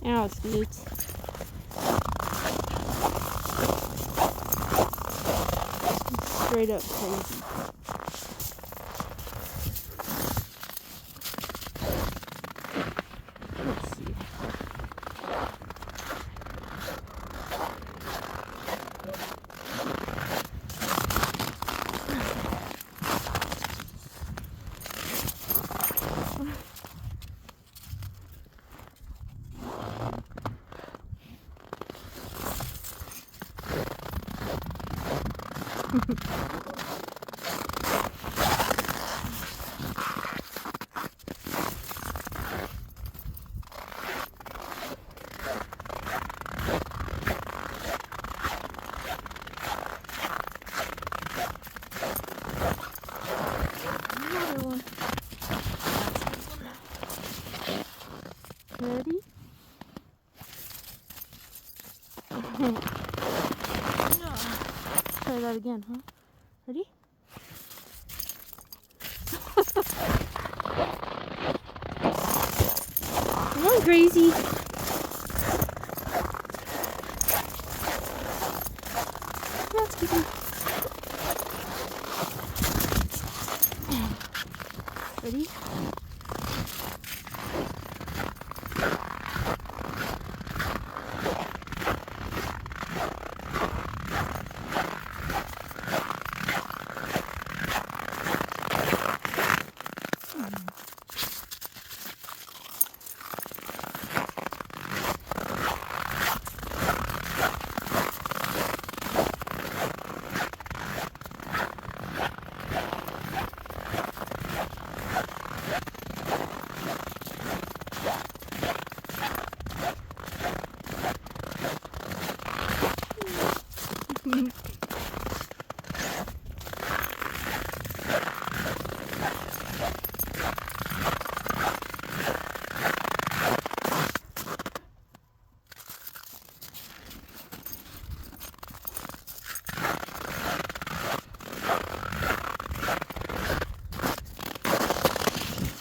Ow, Scoots. Straight up crazy. Let's see. Another one. Ready? Try that again, huh? Ready? Come on, Gracie. Let's keep him. Ready?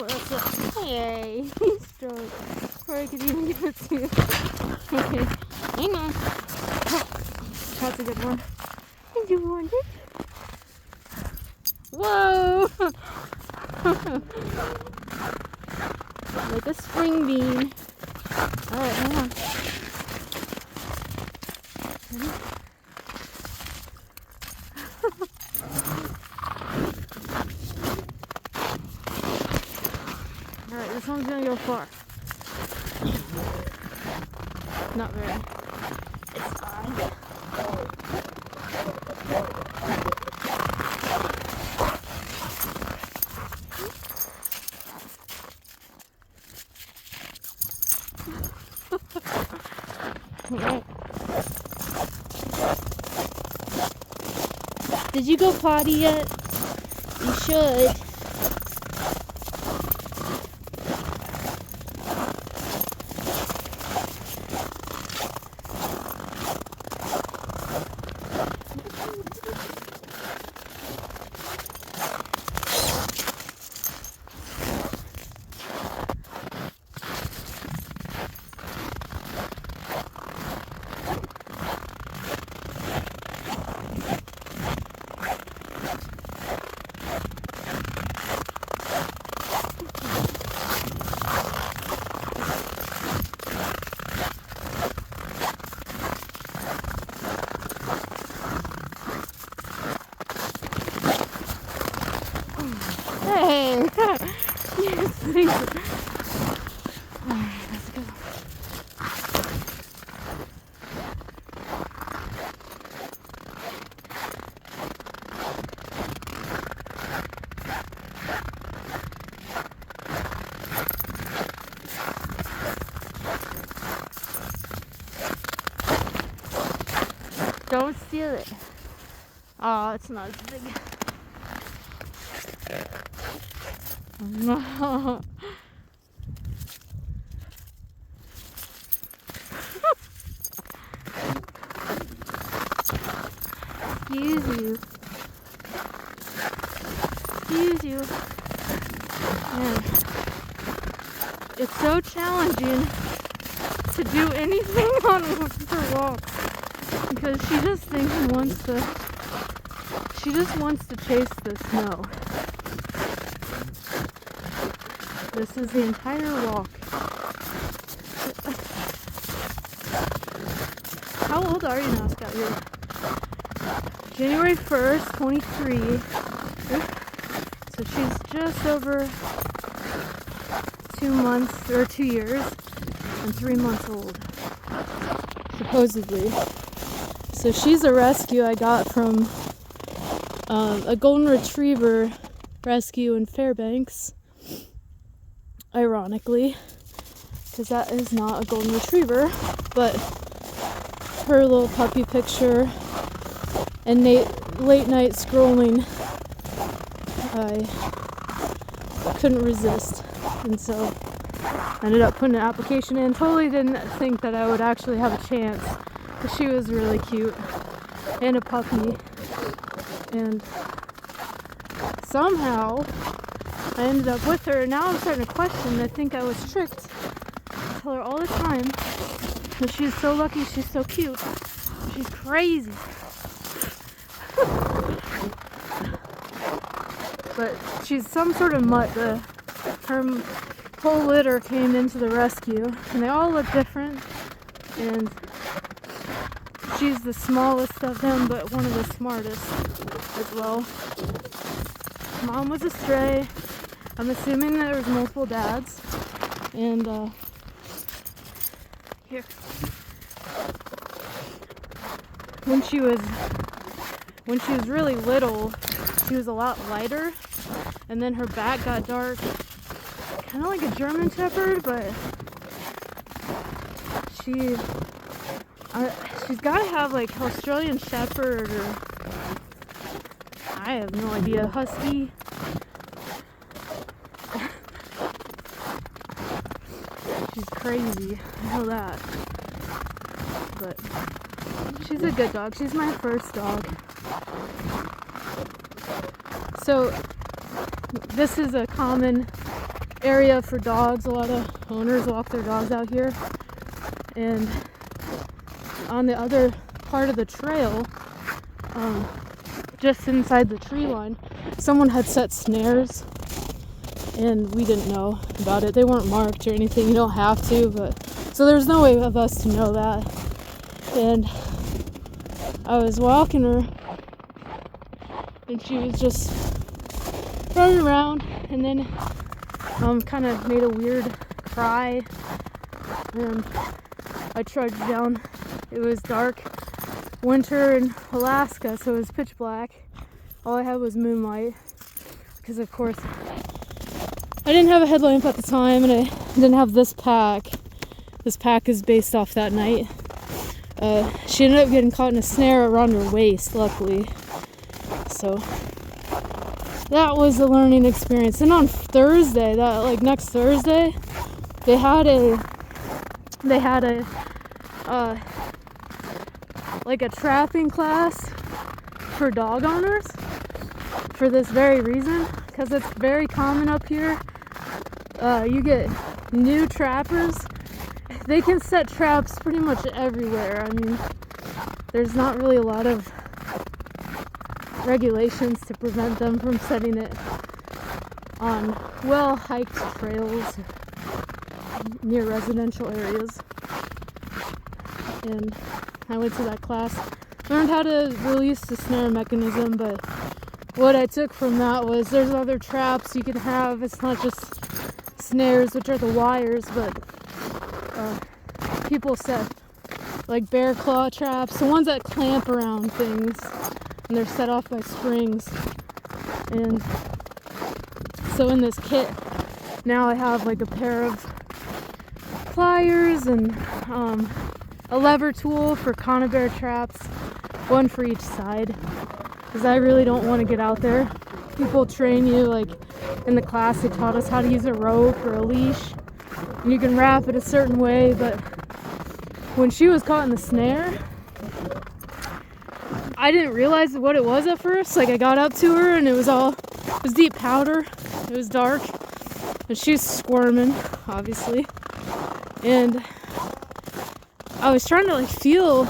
Oh, that's it. Yay! He stroked. Before I could even get it to you. Okay. Hang on. That's a good one. Did you want it? Whoa! Like a spring bean. Alright, hang on. Ready? Alright, this one's gonna go far. Not very. It's fine. Alright. Did you go potty yet? You should. Hey! Yes, please. Alright, let's go. Don't steal it. Oh, it's not as big. No. Excuse you. Excuse you. Man. It's so challenging to do anything on her walks because she just wants to chase the snow. This is the entire walk. How old are you now, Scott? You're January 1st, 23. So she's just over 2 months, or 2 years, and 3 months old, supposedly. So she's a rescue I got from a golden retriever rescue in Fairbanks, ironically, because that is not a golden retriever, but her little puppy picture and late night scrolling, I couldn't resist, and so I ended up putting an application in. Totally didn't think that I would actually have a chance, because she was really cute and a puppy, and somehow I ended up with her. And now I'm starting to question. I think I was tricked. I tell her all the time that she's so lucky, she's so cute. She's crazy. But she's some sort of mutt. Her whole litter came into the rescue, and they all look different. And she's the smallest of them, but one of the smartest as well. Mom was a stray. I'm assuming there was multiple dads. And here. When she was really little, she was a lot lighter, and then her back got dark, kind of like a German Shepherd, but she's got to have like Australian Shepherd, or I have no idea, Husky. She's crazy, I know that, but she's a good dog. She's my first dog. So this is a common area for dogs. A lot of owners walk their dogs out here, and on the other part of the trail, just inside the tree line, someone had set snares, and we didn't know about it. They weren't marked or anything. You don't have to, but so there's no way of us to know that. And I was walking her, and she was just running around, and then kind of made a weird cry, and I trudged down. It was dark, winter in Alaska, so it was pitch black. All I had was moonlight, because of course I didn't have a headlamp at the time, and I didn't have this pack. This pack is based off that night. She ended up getting caught in a snare around her waist, luckily. So that was a learning experience. And on Thursday, next Thursday, they had a trapping class for dog owners for this very reason, because it's very common up here. You get new trappers. They can set traps pretty much everywhere. I mean, there's not really a lot of regulations to prevent them from setting it on well-hiked trails near residential areas. And I went to that class, learned how to release the snare mechanism, but what I took from that was there's other traps you can have. It's not just snares, which are the wires, but people set like bear claw traps, the ones that clamp around things, and they're set off by springs. And so in this kit now I have like a pair of pliers and a lever tool for conibear traps, one for each side, because I really don't want to get out there. People train you, like in the class they taught us how to use a rope or a leash, and you can wrap it a certain way, but when she was caught in the snare, I didn't realize what it was at first. Like, I got up to her and it was deep powder, it was dark, and she's squirming, obviously, and I was trying to like feel.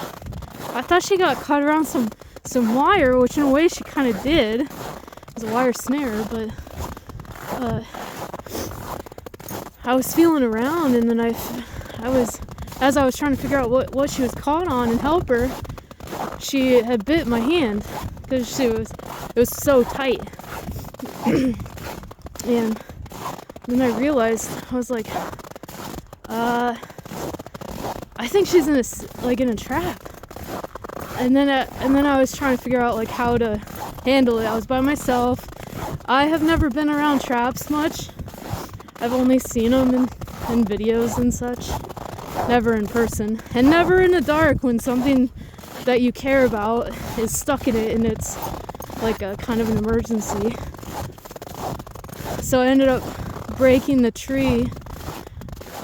I thought she got caught around some wire, which in a way she kind of did. It was a wire snare, but I was feeling around, and then as I was trying to figure out what she was caught on and help her, she had bit my hand because it was so tight. And then I realized, I was like, I think she's in a trap. And then I was trying to figure out like how to handle it. I was by myself. I have never been around traps much. I've only seen them in videos and such. Never in person. And never in the dark when something that you care about is stuck in it and it's like a kind of an emergency. So I ended up breaking the tree.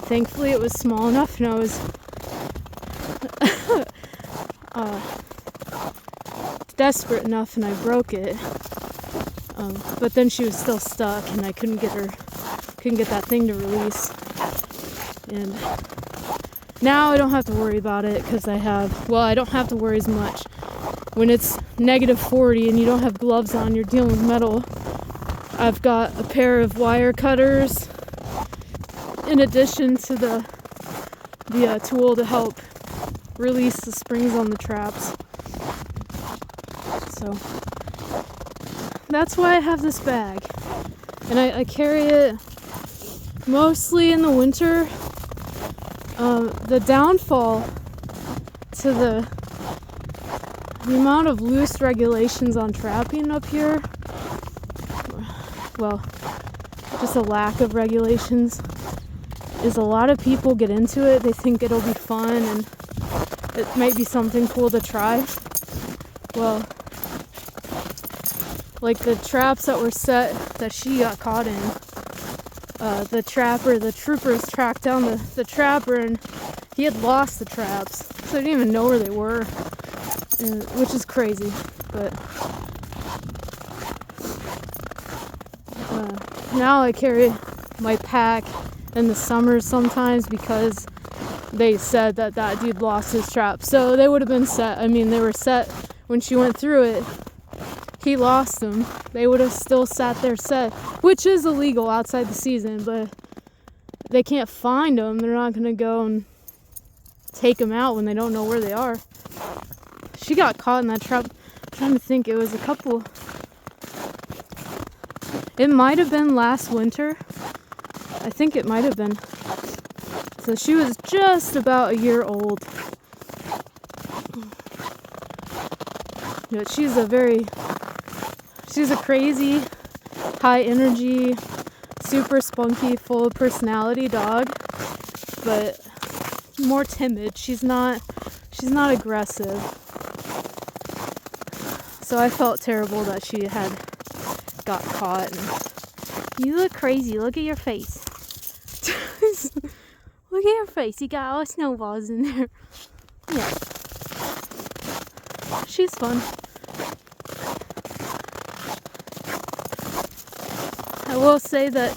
Thankfully it was small enough and I was desperate enough and I broke it. But then she was still stuck and I couldn't get that thing to release. And now I don't have to worry about it because I don't have to worry as much. When it's -40 and you don't have gloves on, you're dealing with metal. I've got a pair of wire cutters in addition to the tool to help release the springs on the traps. So that's why I have this bag. And I carry it mostly in the winter. The downfall to the amount of loose regulations on trapping up here, well, just a lack of regulations, is a lot of people get into it. They think it'll be fun and it might be something cool to try. Well, like the traps that were set that she got caught in, the troopers tracked down the trapper and he had lost the traps, so I didn't even know where they were, which is crazy. But now I carry my pack in the summers sometimes because they said that dude lost his trap. So they would have been set. I mean, they were set when she went through it. He lost them. They would have still sat there set, which is illegal outside the season, but they can't find them. They're not going to go and take them out when they don't know where they are. She got caught in that trap. I'm trying to think. It was a couple. It might have been last winter. I think it might have been. So she was just about a year old. But she's a crazy, high energy, super spunky, full of personality dog, but more timid. She's not aggressive. So I felt terrible that she had got caught. And, you look crazy. Look at your face. Look at your face. You got all snowballs in there. Yeah. She's fun. I will say that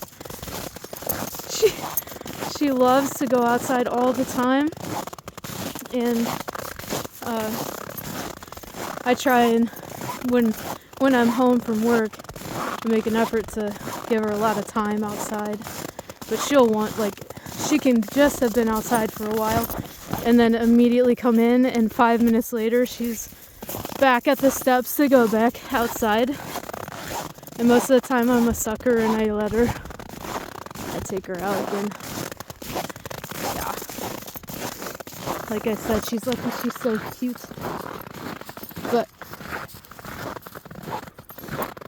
she loves to go outside all the time, and I try and when I'm home from work, I make an effort to give her a lot of time outside. But she can just have been outside for a while and then immediately come in, and 5 minutes later she's back at the steps to go back outside. And most of the time I'm a sucker and I take her out again. Yeah. Like I said, she's so cute. But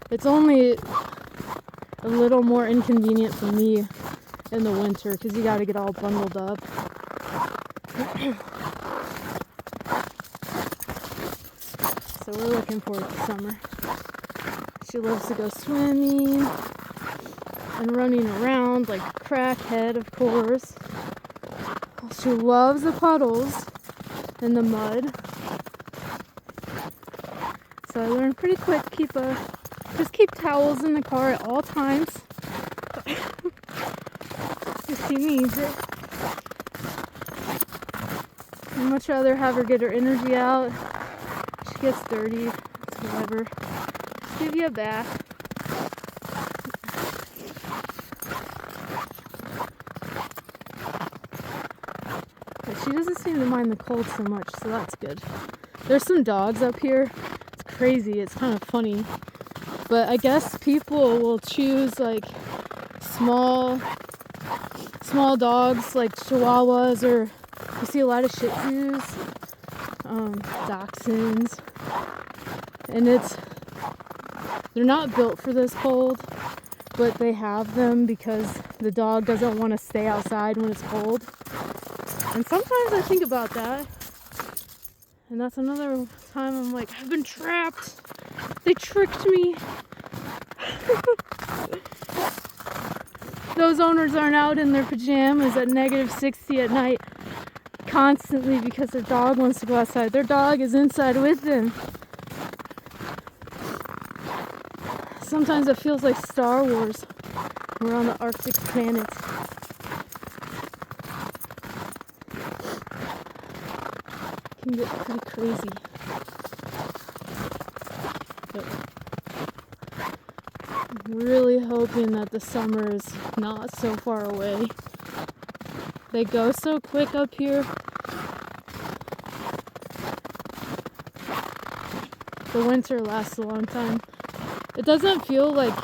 it's only a little more inconvenient for me in the winter because you gotta get all bundled up. So we're looking forward to summer. She loves to go swimming and running around like a crackhead, of course. She loves the puddles and the mud. So I learned pretty quick to keep towels in the car at all times. If she needs it. much rather have her get her energy out. She gets dirty, it's whatever. Just give you a bath. But she doesn't seem to mind the cold so much, so that's good. There's some dogs up here. It's crazy, it's kind of funny. But I guess people will choose like small dogs like Chihuahuas, or you see a lot of Shih Tzus, Dachshunds, and they're not built for this cold, but they have them because the dog doesn't want to stay outside when it's cold. And sometimes I think about that, and that's another time I'm like, I've been trapped. They tricked me. Those owners aren't out in their pajamas at -60 at night constantly because their dog wants to go outside. Their dog is inside with them. Sometimes it feels like Star Wars. We're on the Arctic planet. It can get pretty crazy. But I'm really hoping that the summer is not so far away. They go so quick up here. The winter lasts a long time. It doesn't feel like,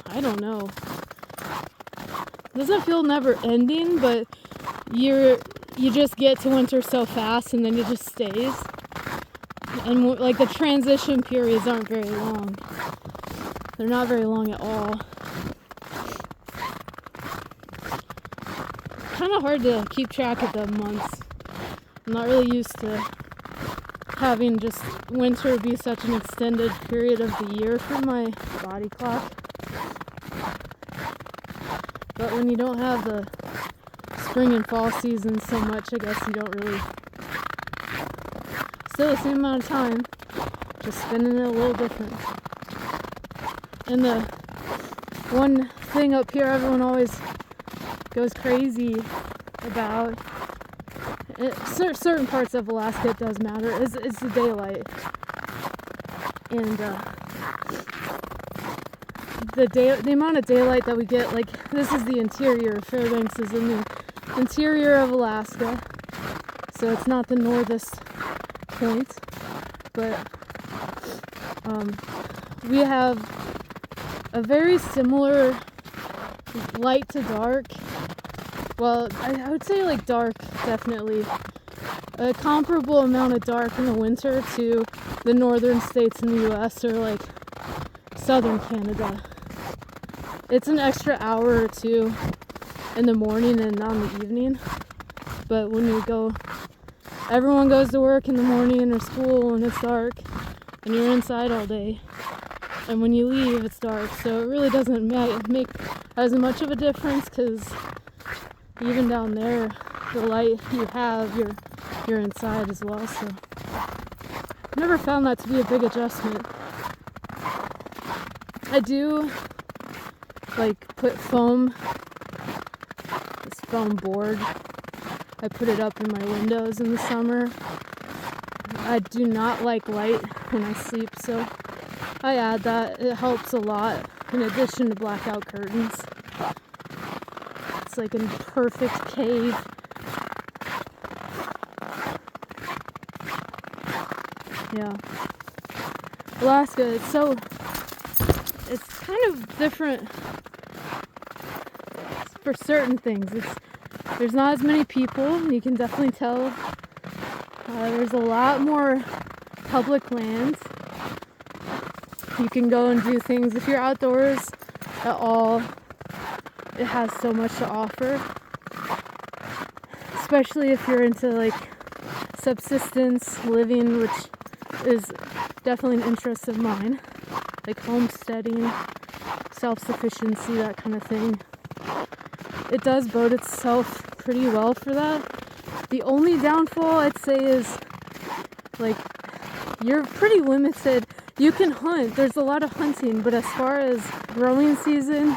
I don't know. It doesn't feel never ending, but you just get to winter so fast and then it just stays. And like the transition periods aren't very long. They're not very long at all. Kind of hard to keep track of the months. I'm not really used to having just winter be such an extended period of the year for my body clock. But when you don't have the spring and fall seasons so much, I guess you don't really. Still the same amount of time, just spending it a little different. And the one thing up here everyone always goes crazy about, certain parts of Alaska it does matter, is the daylight. And the amount of daylight that we get, like this is the interior, Fairbanks is in the interior of Alaska, so it's not the northest point, but we have a very similar light to dark. Well, I would say like dark, definitely. A comparable amount of dark in the winter to the northern states in the US or like southern Canada. It's an extra hour or two in the morning and on the evening. But when you go, everyone goes to work in the morning or school and it's dark and you're inside all day. And when you leave, it's dark. So it really doesn't make as much of a difference because even down there, the light you have, you're inside as well. So I've never found that to be a big adjustment. I do like put this foam board. I put it up in my windows in the summer. I do not like light when I sleep, so I add that. It helps a lot in addition to blackout curtains. It's like a perfect cave. Yeah. Alaska, it's kind of different for certain things. There's not as many people, you can definitely tell. There's a lot more public lands. You can go and do things. If you're outdoors at all, it has so much to offer. Especially if you're into like subsistence living, which is definitely an interest of mine. Like homesteading, self-sufficiency, that kind of thing. It does bode itself pretty well for that. The only downfall I'd say is like you're pretty limited. You can hunt, there's a lot of hunting, but as far as growing season,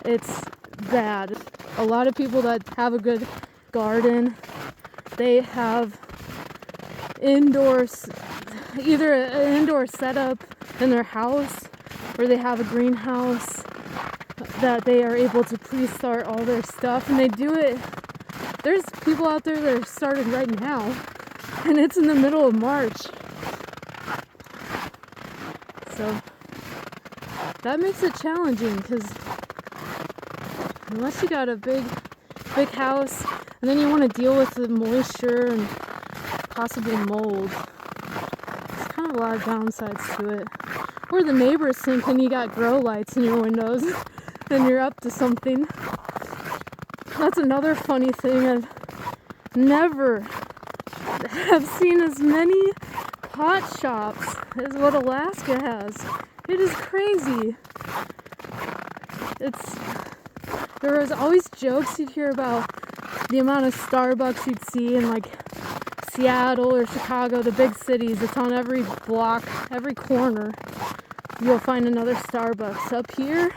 it's bad. A lot of people that have a good garden. They have either an indoor setup in their house, or they have a greenhouse that they are able to pre-start all their stuff, and they do it. There's people out there that are started right now, and it's in the middle of March. So that makes it challenging, because unless you got a big house, and then you want to deal with the moisture and possibly mold, there's kind of a lot of downsides to it. Or the neighbors thinking you got grow lights in your windows and you're up to something. That's another funny thing. I've never have seen as many pot shops as what Alaska has. It is crazy. There was always jokes you'd hear about the amount of Starbucks you'd see in like Seattle or Chicago, the big cities. It's on every block, every corner. You'll find another Starbucks. Up here,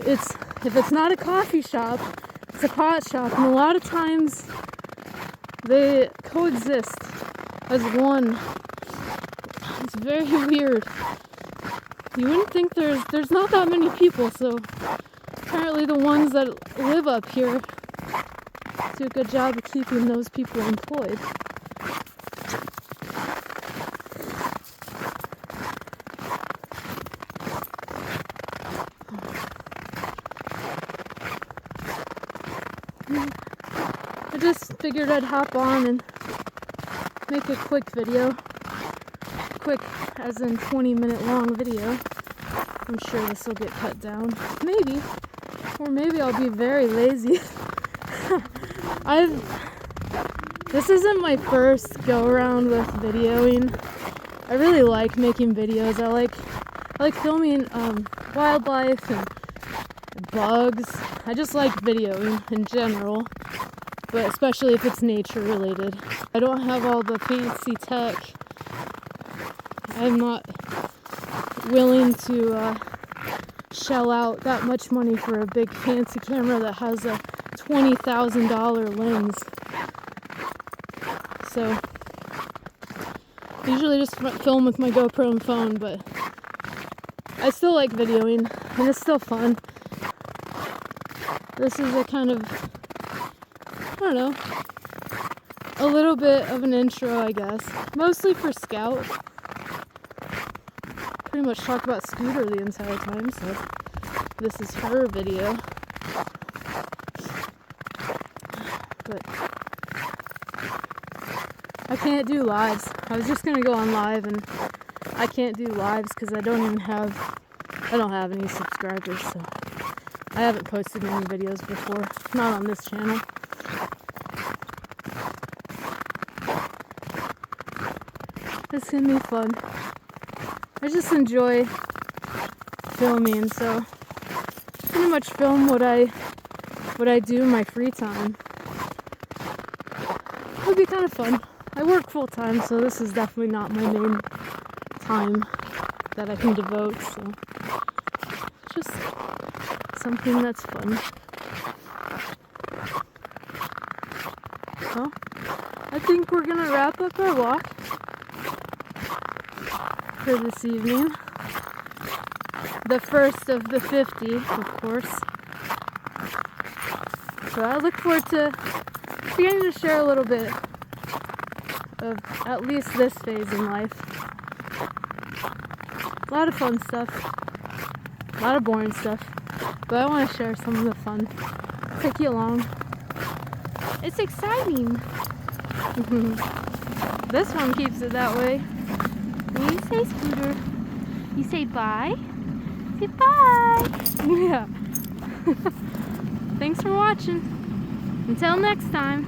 if it's not a coffee shop, it's a pot shop, and a lot of times they coexist as one. It's very weird. You wouldn't think there's not that many people, so apparently the ones that live up here do a good job of keeping those people employed. I just figured I'd hop on and make a quick video. Quick as in 20-minute long video. I'm sure this will get cut down. Maybe. Or maybe I'll be very lazy. This isn't my first go around with videoing. I really like making videos. I like filming wildlife and bugs. I just like videoing in general, but especially if it's nature related. I don't have all the fancy tech. I'm not willing to shell out that much money for a big fancy camera that has a $20,000 lens. So usually just film with my GoPro and phone, but I still like videoing and it's still fun. This is a kind of, I don't know, a little bit of an intro, I guess. Mostly for Scout. Pretty much talk about Scooter the entire time, so this is her video. But I can't do lives. I was just gonna go on live, and I can't do lives because I don't have any subscribers, so I haven't posted any videos before, not on this channel. It's gonna be fun. I just enjoy filming, so pretty much film what I do in my free time. It would be kind of fun. I work full time, so this is definitely not my main time that I can devote, so just something that's fun. Well, I think we're gonna wrap up our walk for this evening. The first of the 50, of course. So I look forward to beginning to share a little bit of at least this phase in life. A lot of fun stuff. A lot of boring stuff. But I want to share some of the fun. Take you along. It's exciting. This one keeps it that way. What do you say, Scooter? You say bye? Say bye! Yeah. Thanks for watching. Until next time.